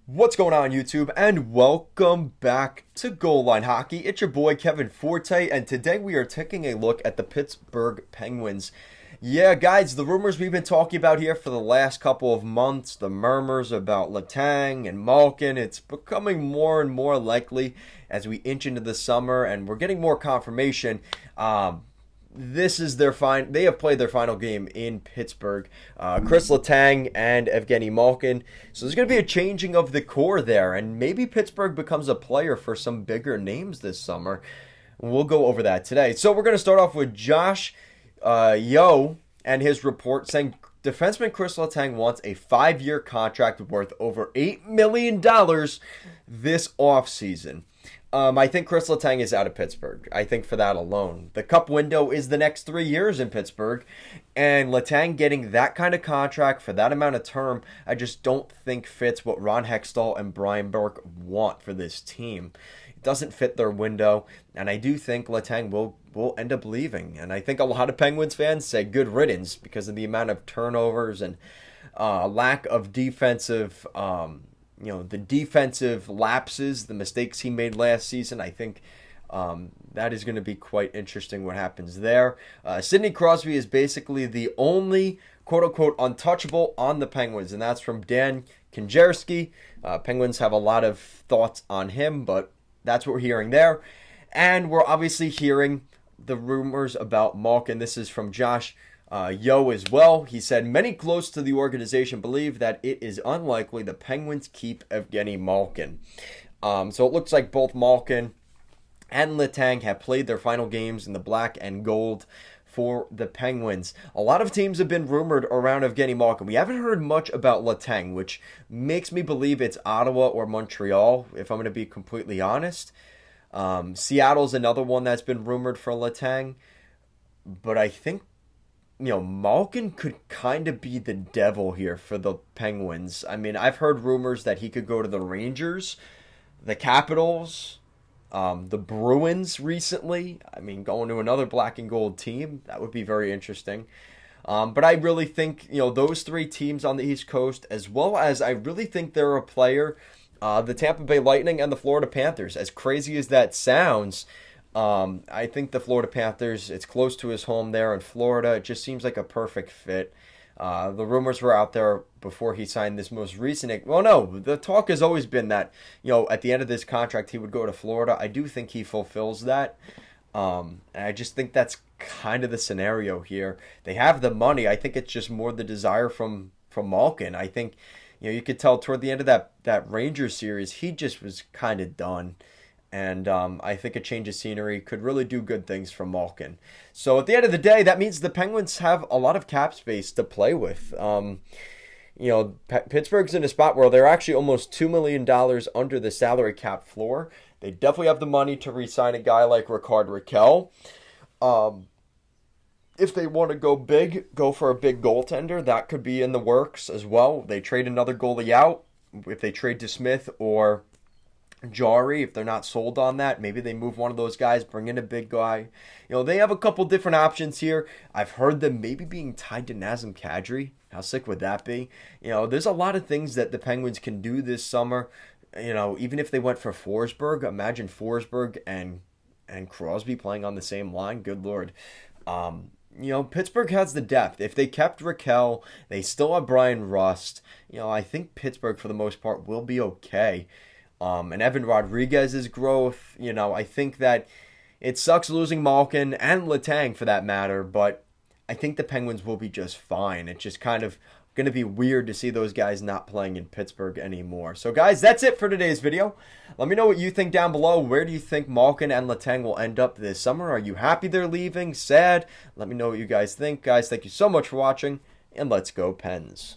What's going on, YouTube, and welcome back to Goal Line Hockey. It's your boy Kevin Forte, and today we are taking a look at the Pittsburgh Penguins. Yeah, guys, the rumors we've been talking about here for the last couple of months, the murmurs about Letang and Malkin, it's becoming more and more likely as we inch into the summer, and we're getting more confirmation. This is their they have played their final game in Pittsburgh. Kris Letang and Evgeni Malkin. So there's going to be a changing of the core there, and maybe Pittsburgh becomes a player for some bigger names this summer. We'll go over that today. So we're going to start off with Josh Yo and his report saying defenseman Kris Letang wants a 5-year contract worth over $8 million this offseason. I think Kris Letang is out of Pittsburgh. I think for that alone. The cup window is the next 3 years in Pittsburgh. And Letang getting that kind of contract for that amount of term, I just don't think fits what Ron Hextall and Brian Burke want for this team. It doesn't fit their window. And I do think Letang will end up leaving. And I think a lot of Penguins fans say good riddance because of the amount of turnovers and lack of defensive the defensive lapses, the mistakes he made last season. I think that is going to be quite interesting what happens there. Sidney Crosby is basically the only quote-unquote untouchable on the Penguins, and that's from Dan Kingerski. Penguins have a lot of thoughts on him, but that's what we're hearing there. And we're obviously hearing the rumors about Malkin. This is from Josh Yo as well. He said many close to the organization believe that it is unlikely the Penguins keep Evgeni Malkin. So it looks like both Malkin and Letang have played their final games in the black and gold for the Penguins. A lot of teams have been rumored around Evgeni Malkin. We haven't heard much about Letang, which makes me believe it's Ottawa or Montreal, if I'm going to be completely honest. Seattle's another one that's been rumored for Letang. But I think Malkin could kind of be the devil here for the Penguins. I mean, I've heard rumors that he could go to the Rangers, the Capitals, the Bruins recently. I mean, going to another black and gold team, that would be very interesting. But I really think, those three teams on the East Coast, as well as I really think they're a player, the Tampa Bay Lightning and the Florida Panthers. As crazy as that sounds, I think the Florida Panthers, it's close to his home there in Florida. It just seems like a perfect fit. The rumors were out there before he signed this most recent. Well, no, the talk has always been that, at the end of this contract, he would go to Florida. I do think he fulfills that. And I just think that's kind of the scenario here. They have the money. I think it's just more the desire from Malkin. I think, you could tell toward the end of that Rangers series, he just was kind of done. And I think a change of scenery could really do good things for Malkin. So at the end of the day, that means the Penguins have a lot of cap space to play with. Pittsburgh's in a spot where they're actually almost $2 million under the salary cap floor. They definitely have the money to re-sign a guy like Rickard Rakell. If they want to go big, go for a big goaltender, that could be in the works as well. They trade another goalie out. If they trade to Smith or Jari, if they're not sold on that, maybe they move one of those guys, bring in a big guy. They have a couple different options here. I've heard them maybe being tied to Nazem Kadri. How sick would that be? There's a lot of things that the Penguins can do this summer. Even if they went for Forsberg, imagine Forsberg and Crosby playing on the same line. Good Lord. Pittsburgh has the depth. If they kept Rakell, they still have Brian Rust. I think Pittsburgh, for the most part, will be okay. And Evan Rodriguez's growth, I think that it sucks losing Malkin and Letang for that matter, but I think the Penguins will be just fine. It's just kind of going to be weird to see those guys not playing in Pittsburgh anymore. So guys, that's it for today's video. Let me know what you think down below. Where do you think Malkin and Letang will end up this summer? Are you happy they're leaving? Sad? Let me know what you guys think. Guys, thank you so much for watching, and let's go Pens.